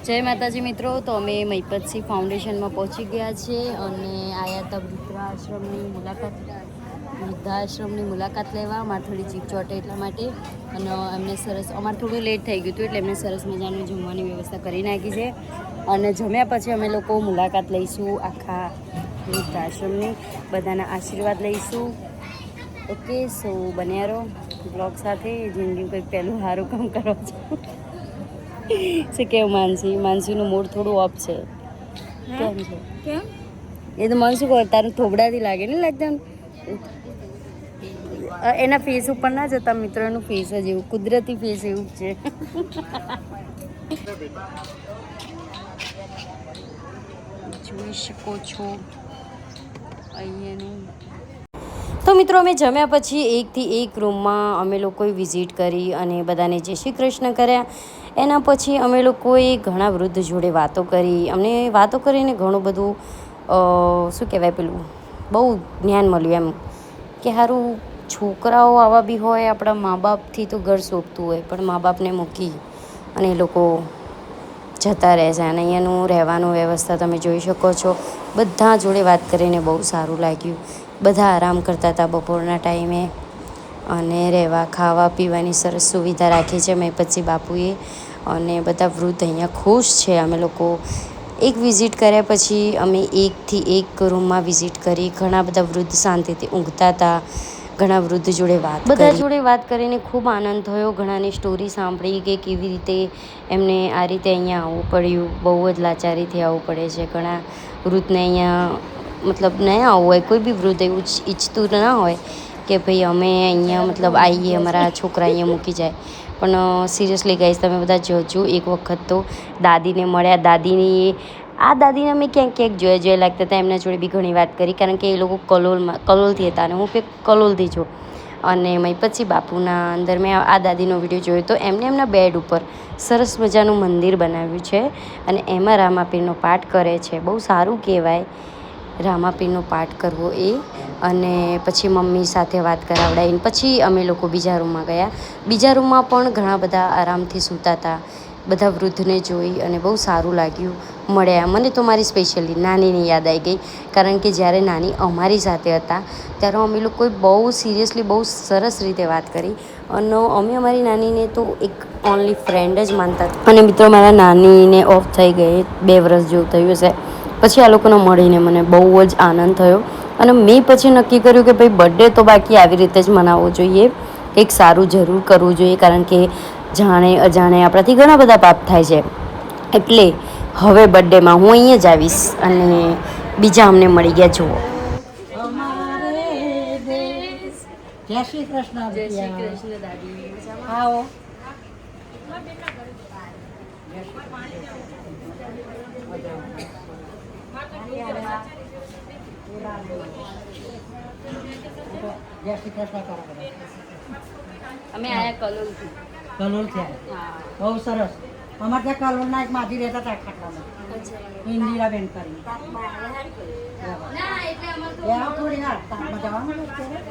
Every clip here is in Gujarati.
જય માતાજી મિત્રો, તો અમે મહિપતસિંહ ફાઉન્ડેશનમાં પહોંચી ગયા છીએ અને આવ્યા હતા વૃદ્ધાશ્રમની મુલાકાત લેવા. અમારે થોડી જીપ ચોટે એટલા માટે, અને એમને સરસ, અમારે થોડું લેટ થઈ ગયું હતું એટલે એમને સરસ મજાનું જમવાની વ્યવસ્થા કરી નાખી છે. અને જમ્યા પછી અમે લોકો મુલાકાત લઈશું આખા વૃદ્ધાશ્રમની, બધાના આશીર્વાદ લઈશું. ઓકે, સો બન્યા રહો બ્લોગ સાથે. જિંદગી કંઈક પહેલું સારું કામ કરો છો. શું કેવું માનસીનું મૂડ થોડું ઓફ છે. કેમ છે? કેમ એ તો મને શું કહે, તારું થોબડાથી લાગે ને લાગતા. એના ફેસ ઉપર ના જતા મિત્રો, એનું ફેસ જ એવું, કુદરતી ફેસ એવું જ છે. જોઈ શકો છો અહીંયાનું. તો મિત્રો, અમે જમ્યા પછી એકથી એક રૂમમાં અમે લોકોએ વિઝિટ કરી અને બધાને જય શ્રી કૃષ્ણ કર્યા. એના પછી અમે લોકોએ ઘણા વૃદ્ધ જોડે વાતો કરી. અમને વાતો કરીને ઘણું બધું શું કહેવાય, પેલું બહુ જ્ઞાન મળ્યું એમ કે સારું છોકરાઓ આવા બી હોય. આપણા મા બાપથી તો ઘર શોભતું હોય, પણ મા બાપને મૂકી અને એ લોકો જતા રહે છે. અને અહીંયાનું રહેવાનું વ્યવસ્થા તમે જોઈ શકો છો. બધા જોડે વાત કરીને બહુ સારું લાગ્યું. બધા આરામ કરતા હતા બપોરના ટાઈમે, અને રહેવા ખાવા પીવાની સરસ સુવિધા રાખી છે મહિપતસિંહ બાપુએ. અને બધા વૃદ્ધ અહીંયા ખુશ છે. અમે લોકો એક વિઝિટ કર્યા પછી અમે એકથી એક રૂમમાં વિઝિટ કરી. ઘણા બધા વૃદ્ધ શાંતિથી ઊંઘતા હતા. ઘણા વૃદ્ધ જોડે બધા જોડે વાત કરીને ખૂબ આનંદ થયો. ઘણાની સ્ટોરી સાંભળી કે કેવી રીતે એમને આ રીતે અહીંયા આવવું પડ્યું. બહુ જ લાચારીથી આવવું પડે છે. ઘણા વૃદ્ધને અહીંયા મતલબ નહીં આવવું હોય, કોઈ બી વૃદ્ધ એવું ઈચ્છતું ના હોય કે ભાઈ અમે અહીંયા મતલબ આવીએ, અમારા છોકરા અહીંયા મૂકી જાય. પણ સિરિયસલી ગાઈઝ, તમે બધા જજો એક વખત તો. દાદીને મળ્યા. દાદીને અમે ક્યાંક જોયા લાગતા હતા. એમના જોડે બી ઘણી વાત કરી, કારણ કે એ લોકો કલોલથી હતા અને હું કલોલથી છું. અને મહિપતસિંહ બાપુના અંદર મેં આ દાદીનો વિડીયો જોયો તો એમને એમના બેડ ઉપર સરસ મજાનું મંદિર બનાવ્યું છે અને એમાં રામાપીરનો પાઠ કરે છે. બહુ સારું કહેવાય રામાપીરનો પાઠ કરવો એ. અને પછી મમ્મી સાથે વાત કરાવડાવીને પછી અમે લોકો બીજા રૂમમાં ગયા. બીજા રૂમમાં પણ ઘણા બધા આરામથી સૂતા હતા. બધા વૃદ્ધને જોઈ અને બહુ સારું લાગ્યું. મળ્યા. મને તો મારી સ્પેશિયલી નાનીની યાદ આવી ગઈ, કારણ કે જ્યારે નાની અમારી સાથે હતા ત્યારે અમે લોકોએ બહુ સિરિયસલી બહુ સરસ રીતે વાત કરી. અને અમે અમારી નાનીને તો એક ઓનલી ફ્રેન્ડ જ માનતા હતા. અને મિત્રો, મારા નાનીને ઓફ થઈ ગઈ 2 વર્ષ જેવું થયું છે. પછી આ લોકોને મળીને મને બહુ જ આનંદ થયો. અને મેં પછી નક્કી કર્યું કે ભાઈ બર્થડે તો બાકી આવી રીતે જ મનાવવો જોઈએ. કંઈક સારું જરૂર કરવું જોઈએ, કારણ કે જાણે અજાણે આપણાથી ઘણા બધા પાપ થાય છે. એટલે હવે બર્થડેમાં હું અહીંયા જ આવીશ. અને બીજા અમને મળી ગયા જુઓ. જય શ્રી કૃષ્ણ. જય શ્રી કૃષ્ણ દાદી. આવો. જય શ્રી કૃષ્ણ કરો. અમે આયા કલોલથી. કલોલ છે. બહુ સરસ. અમારે ત્યાં કલોલના એક માજી રહેતા હતા ખાટલામાં, ઇન્દિરાબેન કરીને. થોડી વાર તાપમાં જવાનું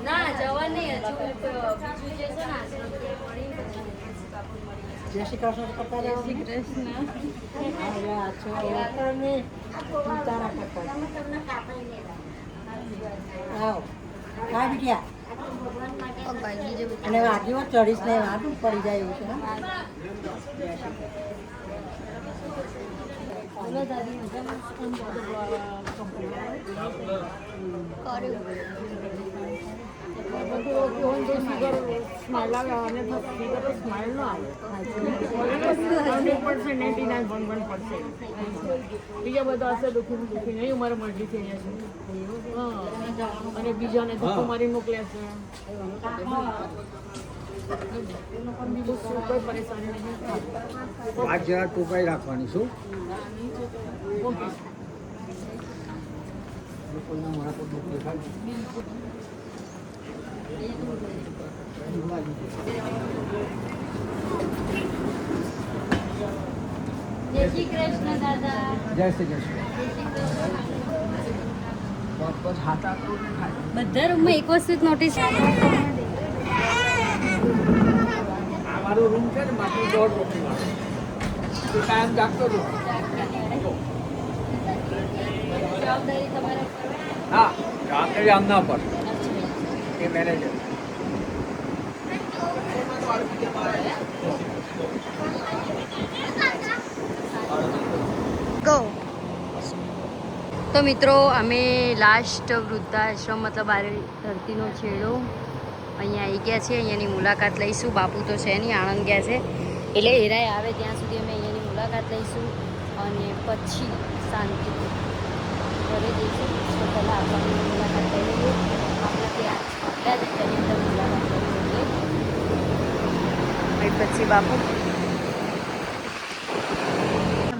ના જવા નહીં. જય શ્રી કૃષ્ણ કરતા જાઓ. જય શ્રી કૃષ્ણ. આવો. હા બીટિયા. અને વાગ્યું ચડીશ ને વાત પડી જાય એવું છે. બીજા બધા હશે દુઃખી નહીં. અમારે મરજી થઈ જશે અને બીજાને ધક્કો મારી મોકલે છે. કોઈ પરેશાની નહીં. આ જરા ટોપાઈ રાખવાની શું લોકોના મોઢા પર દુઃખ દેખાય. જય શ્રી કૃષ્ણ દાદા. જય શ્રી કૃષ્ણ. બધા રૂમમાં એક વસ્તુ નોટિસ. મારો રૂમ છે ને માથું 1.5 રૂપિયા. કાયમ જાગતો હતો. જવાબદારી તમારે હા જવાબદારી આમના પર એ મેનેજર. ગો. તો મિત્રો અમે લાસ્ટ વૃદ્ધાશ્રમ મતલબ આ ધરતીનો છેડો અહીંયા આવી ગયા છે. અહીંયાની મુલાકાત લઈશું. બાપુ તો છે નહીં, આણંદ ગયા છે, એટલે એરાય આવે ત્યાં સુધી અમે અહીંયાની મુલાકાત લઈશું અને પછી શાંતિ ઘરે જઈશું. તો પહેલાં આપણને મુલાકાત લઈ લઈએ. આપણે ત્યાં જ તેની અંદર મુલાકાત કરી લઈએ પછી બાપુ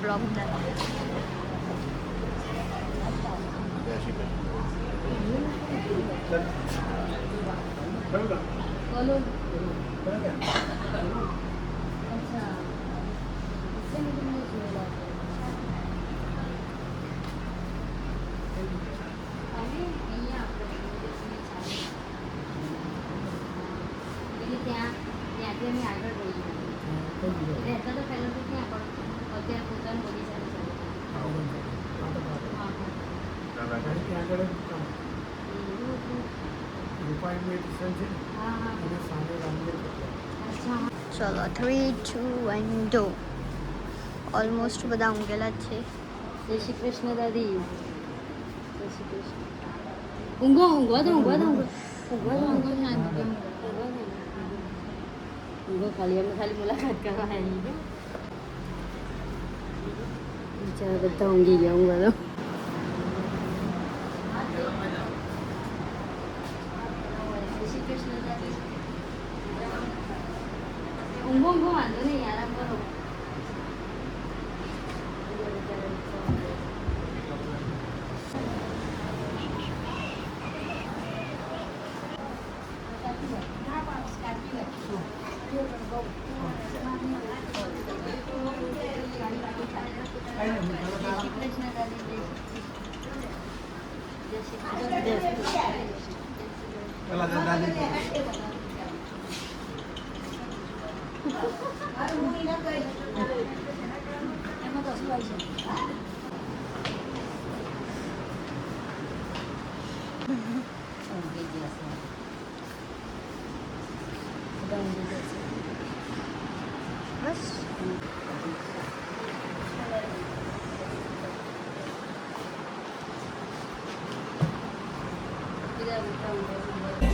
બ્લોગ બોલો. ત્યાંથી અમે આગળ રહીએ રહેતા તો પહેલાં તો ક્યાં પણ અત્યારે પોતાનું બગીચા ચલો 3, 2 and go. ઓલમોસ્ટ બધા ઊંઘેલા જ છે. જય શ્રી કૃષ્ણ દાદી. જય શ્રી કૃષ્ણ. ઊંઘો ઊંઘવા દો ઊંઘવા દો ઊંઘવા દો ઊંઘો ખાલી અમે ખાલી મુલાકાત કરવા આવી ગયા. બિચારા બધા ઊંઘી ગયા. ઊંઘવા દો. જય શ્રી કૃષ્ણ દાદી. ઊંઘો ઊંઘો વાંધો નહીં, આરામ કરો.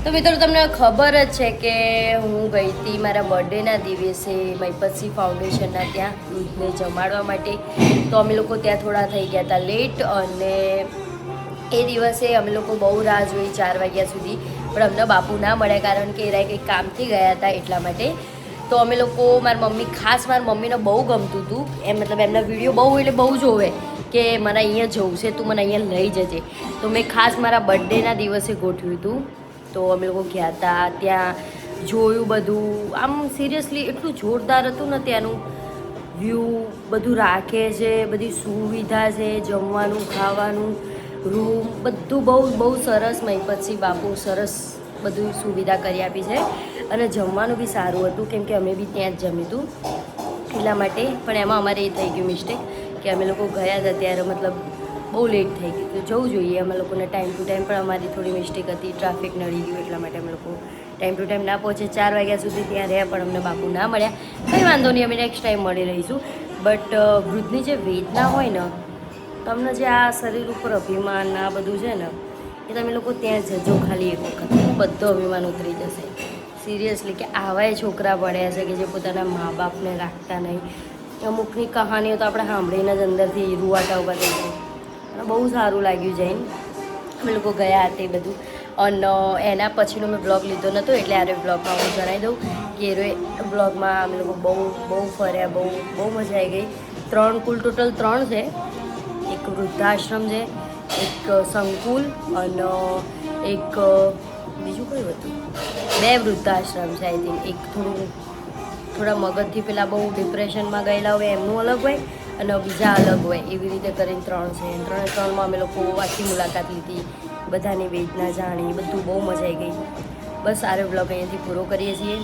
તો મિત્રો તમને ખબર જ છે કે હું ગઈ હતી મારા બર્થડેના દિવસે મૈપતસિંહ ફાઉન્ડેશનના ત્યાં દૂધને જમાડવા માટે. તો અમે લોકો ત્યાં થોડા થઈ ગયા હતા લેટ અને એ દિવસે અમે લોકો બહુ રાહ જોઈ 4 વાગ્યા સુધી, પણ અમને બાપુ ના મળ્યા કારણ કે એરા કંઈક કામથી ગયા હતા એટલા માટે. તો અમે લોકો મારી મમ્મી ખાસ મારી મમ્મીને બહુ ગમતું હતું એમ, મતલબ એમના વિડીયો બહુ એટલે બહુ જોવે કે મને અહીંયા જવું છે, તું મને અહીંયા લઈ જજે. તો મેં ખાસ મારા બર્થડેના દિવસે ગોઠવ્યું હતું. તો અમે લોકો ગયા હતા ત્યાં, જોયું બધું. આમ સિરિયસલી એટલું જોરદાર હતું ને ત્યાંનું વ્યૂ, બધું રાખે છે, બધી સુવિધા છે, જમવાનું ખાવાનું રૂમ બધું બહુ બહુ સરસ. મહિપતસિંહ બાપુ સરસ બધું સુવિધા કરી આપી છે અને જમવાનું બી સારું હતું કેમ કે અમે બી ત્યાં જ જમ્યું હતું એટલા માટે. પણ એમાં અમારે એ થઈ ગયું મિસ્ટેક કે અમે લોકો ગયા હતા ત્યારે મતલબ બહુ લેટ થઈ ગયું. તો જવું જોઈએ અમે લોકોને ટાઈમ ટુ ટાઈમ, પણ અમારી થોડી મિસ્ટેક હતી, ટ્રાફિક નડી ગયું એટલા માટે અમે લોકો ટાઈમ ટુ ટાઈમ ના પહોંચે. 4 વાગ્યા સુધી ત્યાં રહ્યા પણ અમને બાપુ ના મળ્યા. કંઈ વાંધો નહીં, અમે નેક્સ્ટ ટાઈમ મળી રહીશું. બટ વૃદ્ધની જે વેદના હોય ને, તમને જે આ શરીર ઉપર અભિમાન આ બધું છે ને, એ તમે લોકો ત્યાં જજો ખાલી એક વખત, બધો અભિમાન ઉતરી જશે. સિરિયસલી કે આવાય છોકરા પડ્યા છે કે જે પોતાના મા બાપને રાખતા નહીં. અમુકની કહાનીઓ તો આપણે સાંભળીને જ અંદરથી રૂવાટા ઊભા થઈ જાય. અને બહુ સારું લાગ્યું જઈને. અમે લોકો ગયા હતા એ બધું. અને એના પછીનો મેં બ્લોગ લીધો નહોતો એટલે આરે બ્લોગમાં હું જણાવી દઉં કે એ બ્લોગમાં અમે લોકો બહુ ફર્યા, બહુ મજા આવી ગઈ. કુલ ટોટલ 3 છે. એક વૃદ્ધાશ્રમ છે, એક સંકુલ અને એક બીજું કયું હતું, 2 વૃદ્ધાશ્રમ છે આઈ થિંક. એક થોડા મગજથી પેલા બહુ ડિપ્રેશનમાં ગયેલા હોય એમનું અલગ હોય અને બીજા અલગ હોય, એવી રીતે કરીને 3 છે. 3માં અમે લોકો આખી મુલાકાત લીધી, બધાની વેદના જાણી, બધું બહુ મજા આવી ગઈ. બસ આરે બ્લોગ અહીંયાથી પૂરો કરીએ છીએ.